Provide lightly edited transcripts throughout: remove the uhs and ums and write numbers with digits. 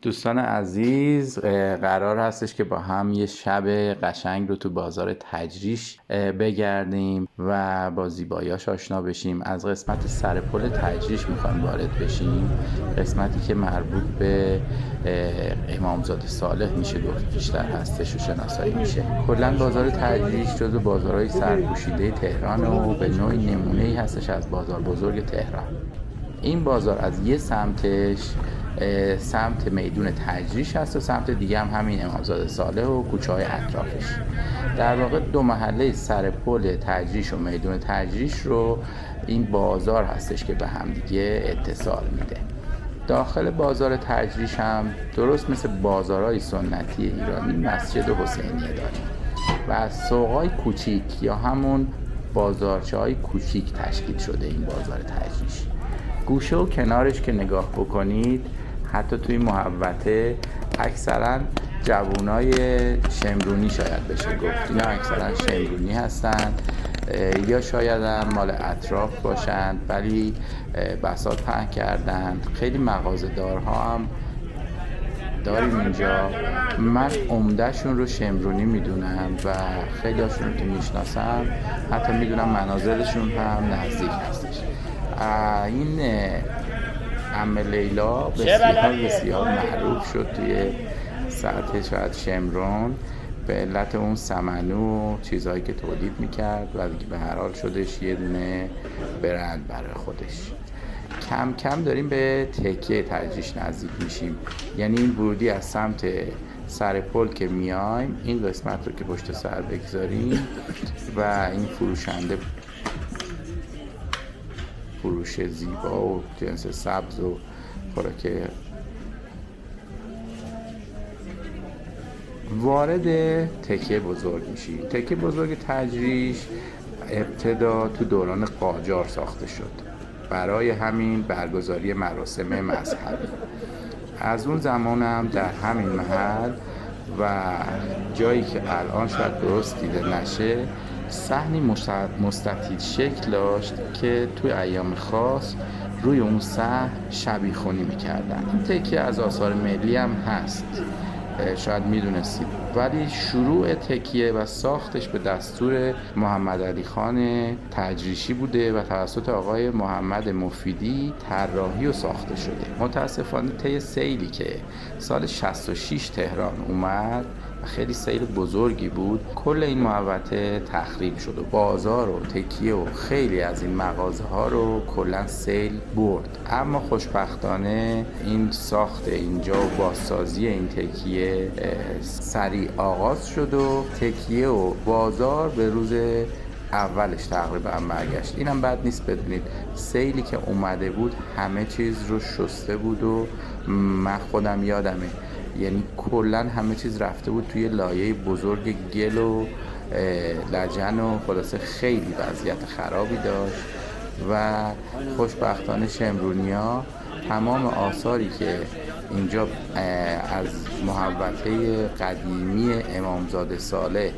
دوستان عزیز، قرار هستش که با هم یه شب قشنگ رو تو بازار تجریش بگردیم و با زیباییاش آشنا بشیم. از قسمت سر پل تجریش میخوایم وارد بشیم، قسمتی که مربوط به امامزاده صالح میشه گفت بیشتر هستش و شناسایی میشه. کلا بازار تجریش جزو بازارهای سرپوشیده تهران و به نوعی نمونه‌ای هستش از بازار بزرگ تهران. این بازار از یه سمتش سمت میدون تجریش هست و سمت دیگه هم همین امامزاده صالح و کوچه های اطرافش. در واقع دو محله سر پل تجریش و میدون تجریش رو این بازار هستش که به هم دیگه اتصال میده. داخل بازار تجریش هم درست مثل بازارهای سنتی ایرانی مسجد حسینیه داریم و از سوقای کوچیک یا همون بازارچه های کوچیک تشکیل شده این بازار تجریش. گوشه و کنارش که نگاه بکنید، حتی توی محوطه اکثرا جوانای شمرونی شاید بشه گفت، اینا اکثرا شمرونی هستند یا شاید هم مال اطراف باشند، ولی بساط پهن کردند. خیلی مغازه‌دارها هم داریم اینجا. من عمدهشون رو شمرونی میدونم و خیلی هاشون رو که میشناسم حتی میدونم منازلشون هم نزدیک هستش. این عمه لیلا بسیار معروف شد توی سطح شاید شمرون به علت اون سمنو و چیزهایی که تولید میکرد و دیگه به هر حال شدش یه دونه برند برای خودش. کم کم داریم به تکیه تجریش نزدیک میشیم، یعنی این ورودی از سمت سر پل که میایم این قسمت رو که پشت سر بگذاریم و این فروشنده فروش زیبا و جنس سبز و خوراک وارد تکیه بزرگ میشی. تکیه بزرگ تجریش ابتدا تو دوران قاجار ساخته شد برای همین برگزاری مراسم مذهبی. از اون زمان هم در همین محل و جایی که الان شاید درست دیده نشه صحنی مستطیل شکل داشت که توی ایام خاص روی اون صحن شبیخونی میکردن. این تکیه از آثار ملی هم هست، شاید میدونستید، ولی شروع تکیه و ساختش به دستور محمد علی خان تجریشی بوده و توسط آقای محمد مفیدی طراحی و ساخته شده. متاسفانه طی سیلی که سال 66 تهران اومد و خیلی سیل بزرگی بود، کل این محوطه تخریب شد و بازار و تکیه و خیلی از این مغازه ها رو کلا سیل برد. اما خوشبختانه این ساخت اینجا و بازسازی این تکیه سریع آغاز شد و تکیه و بازار به روز اولش تقریبا برگشت. اینم بد نیست بدونید سیلی که اومده بود همه چیز رو شسته بود و من خودم یادمه، یعنی کلا همه چیز رفته بود توی لایه بزرگ گل و لجن و خلاصه خیلی وضعیت خرابی داشت و خوشبختانه شمرونیا تمام آثاری که اینجا از محوطه قدیمی امامزاده صالح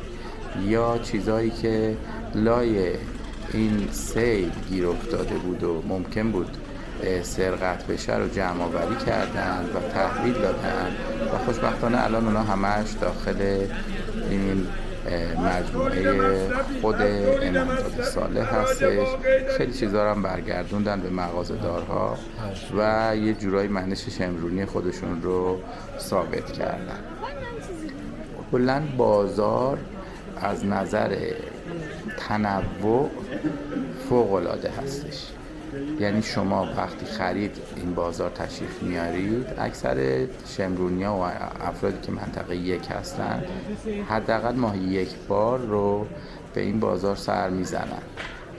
یا چیزایی که لای این سیل گیر افتاده بود و ممکن بود سرقت بشه رو جمع آوری کردن و تحویل دادن و خوشبختانه الان اونا همش داخل این مجموعه خود امامزاده صالح هستش. خیلی چیزا رو هم برگردوندن به مغازه‌دارها و یه جورایی منش شمرونی خودشون رو ثابت کردن. کلاً بازار از نظر تنوع فوق‌العاده هستش. یعنی شما وقتی خرید این بازار تشریف میارید، اکثر شمرونی‌ها و افرادی که منطقه یک هستن حداقل ماهی یک بار رو به این بازار سر میزنن.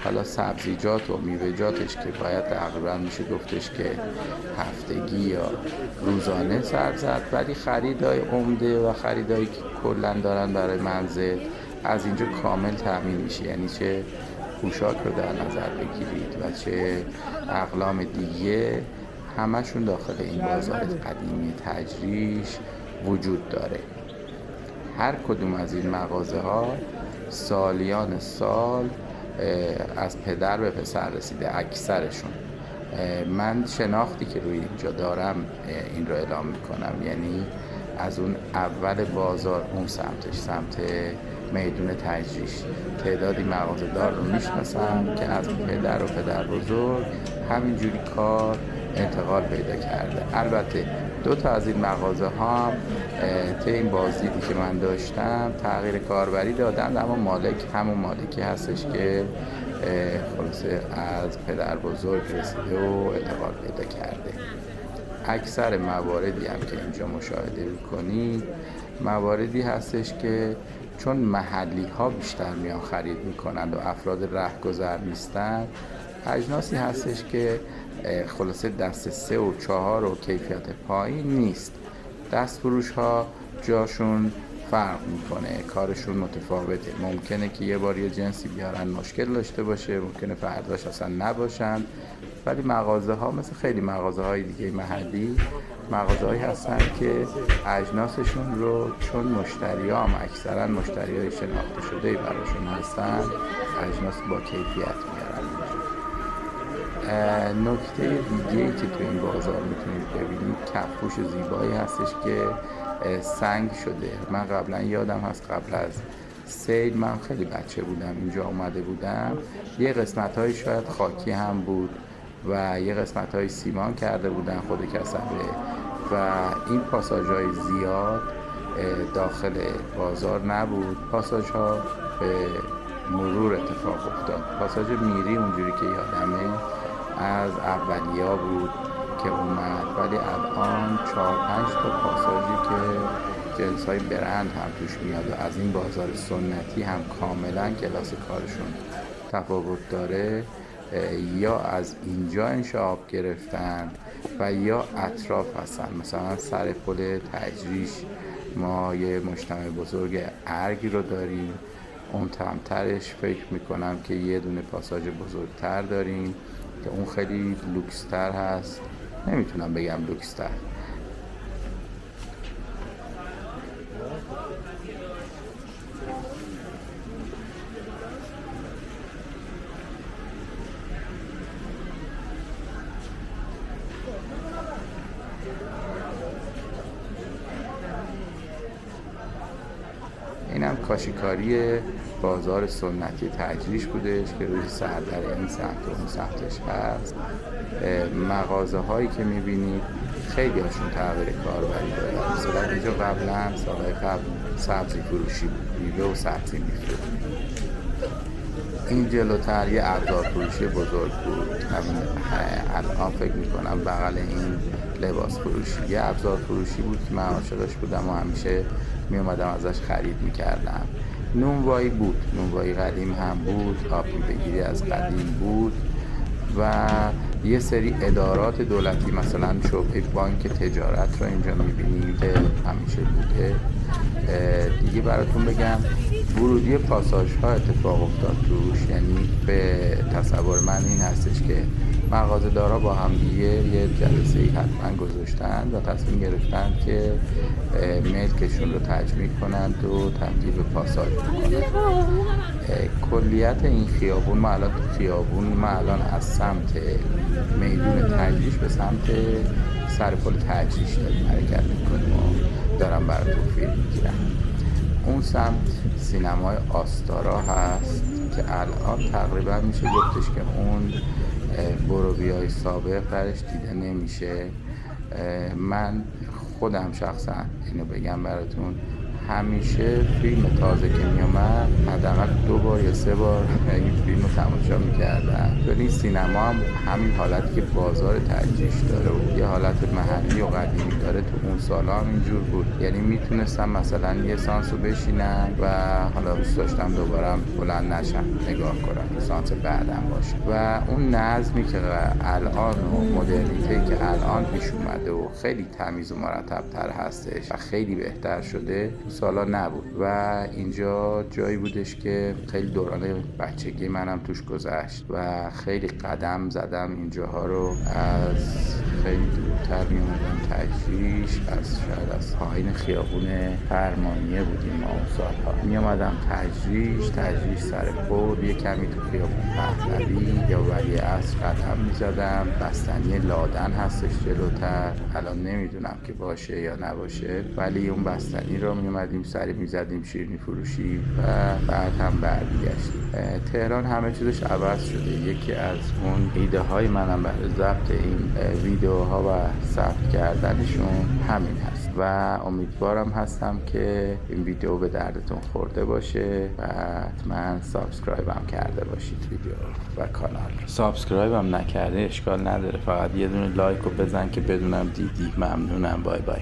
حالا سبزیجات و میوه‌جاتش که باید تقریبا میشه گفتش که هفتگی یا روزانه سر زد، ولی خریدای عمده و خریدایی که کلا دارن برای منزل از اینجا کامل تامین میشه. یعنی چه پوشاک رو در نظر بگیرید و چه اقلام دیگه همشون داخل این بازار قدیمی تجریش وجود داره. هر کدوم از این مغازه ها سالیان سال از پدر به پسر رسیده، اکثرشون من شناختی که روی اینجا دارم این رو اعلام میکنم، یعنی از اون اول بازار اون سمتش، سمت میدون تجریش، تعدادی مغازه دار رو میشناسم که از پدر و پدر بزرگ همینجوری کار انتقال پیدا کرده. البته 2 تا از این مغازه ها هم طی این بازدیدی که من داشتم تغییر کاربری دادن، اما مالک همون مالکی هستش که خلاصه از پدر بزرگ رسیده و انتقال پیدا کرده. اکثر مواردی هم که اینجا مشاهده می‌کنید مواردی هستش که چون محلی ها بیشتر میان خرید میکنند و افراد رهگذر نیستن، اجناسی هستش که خلاصه دست 3 و 4 و کیفیت پایین نیست. دست فروش ها جاشون فرق میکنه، کارشون متفاوته. ممکنه که یه بار یه جنسی بیارن مشکل داشته باشه، ممکنه فرداش اصلا نباشن، ولی مغازه ها مثل خیلی مغازه های دیگه محلی مغازه هایی هستن که اجناسشون رو چون مشتری ها هم اکثرا مشتری های شناخته شده براشون هستن، اجناس با کیفیت میارن. نکته دیگه که تو این بازار میتونید ببینید کفپوش زیبایی هستش که سنگ شده. من قبلا یادم هست قبل از سیل من خیلی بچه بودم اینجا اومده بودم، یه قسمت های شاید خاکی هم بود و یه قسمت های سیمان کرده بودن خود کسبه و این پاساژ های زیاد داخل بازار نبود. پاساژ ها به مرور اتفاق افتاد. پاساژ میری اونجوری که یادمه از اولیا بود که اومد، ولی الان 4-5 تا پاساژی که جنس های برند هم توش میاد و از این بازار سنتی هم کاملا کلاس کارشون تفاوت داره، یا از اینجا انشعاب گرفتن و یا اطراف هستن. مثلا سر پل تجریش ما یه مجتمع بزرگ ارگی رو داریم، اون تمترش فکر میکنم که یه دونه پاساژ بزرگتر داریم که اون خیلی لوکستر هست، نمیتونم بگم لوکستر. اینم کاشیکاری بازار سنتی تجریش بودش که روی سردر این سمت و اون سمتش هست. مغازه هایی که میبینید خیلی هاشون تغییر کاربری دارن. مثلا اینجا قبلا سالهای قبل سبزی فروشی بود، میوه و سبزی میفروخت. این جلوتر یه ابزار فروشی بزرگ بود، همین الان فکر میکنم بغل این لباس فروشی یه ابزار فروشی بود که من عاشقش بودم و همیشه میومدم ازش خرید میکردم. نونوایی بود، نونوایی قدیم هم بود، آب بگیری از قدیم بود و یه سری ادارات دولتی مثلا شعبه بانک تجارت رو اینجا میبینید همیشه بوده. دیگه براتون بگم ورودی پاساژ ها اتفاق افتاد توش، یعنی به تصور من این هستش که مغازه دارا با هم دیگه یه جلسه‌ای حتما گذاشتن و تصمیم گرفتن که ملکشون رو تجمیع کنند و تبدیل به پاساژ کنند. کلیت این خیابون ما الان تو خیابون ما الان از سمت میدون تجریش به سمت سر پل تجریش داریم حرکت میکنیم و دارم براتون فیلم میگیرم. اون سمت سینمای آستارا هست که الان تقریبا میشه گفتش که اون بروبیای سابق درش دیده نمیشه. من خودم شخصا اینو بگم براتون، همیشه فیلم تازه که میومد حداقل 2 بار یا 3 بار این فیلم رو تماشا میکردم. چون این سینما هم همین حالتی که بازار تجریش داره و یه حالت محلی و قدیمی داره تو اون سالا هم اینجور بود. یعنی میتونستم مثلا یه سانس رو بشینم و حالا دوست داشتم دوباره بلند نشم نگاه کنم، سانس بعدم باشه. و اون نظمی که الان و مدرنیته که الان پیش اومده و خیلی تمیز و مرتب تر هستش و خیلی بهتر شده، سالا نبود و اینجا جایی بودش که خیلی دوران بچگی منم توش گذشت و خیلی قدم زدم اینجاها رو. از خیلی دورتر میومدم تجریش، شاید از پایین خیابون فرمانیه بودیم ما اون سالها، میومدم تجریش سر پل، یه کمی تو خیابون پهلوی یا ولیعصر قدم میزدم. بستنی لادن هستش جلوتر، الان نمیدونم که باشه یا نباشه، ولی اون بستنی رو میومدیم سری میزدیم شیرینی فروشی و بعد هم برمیگشتیم. تهران همه چیزش عوض شده. یکی از اون ایده های منم برای ضبط این ویدیوها و ثبت کردنشون همین هست و امیدوارم هستم که این ویدیو به دردتون خورده باشه و حتما سابسکرایب هم کرده باشید ویدیو و کانال. سابسکرایب هم نکرده اشکال نداره، فقط یه دونه لایک رو بزن که بدونم دیدی. ممنونم. بای بای.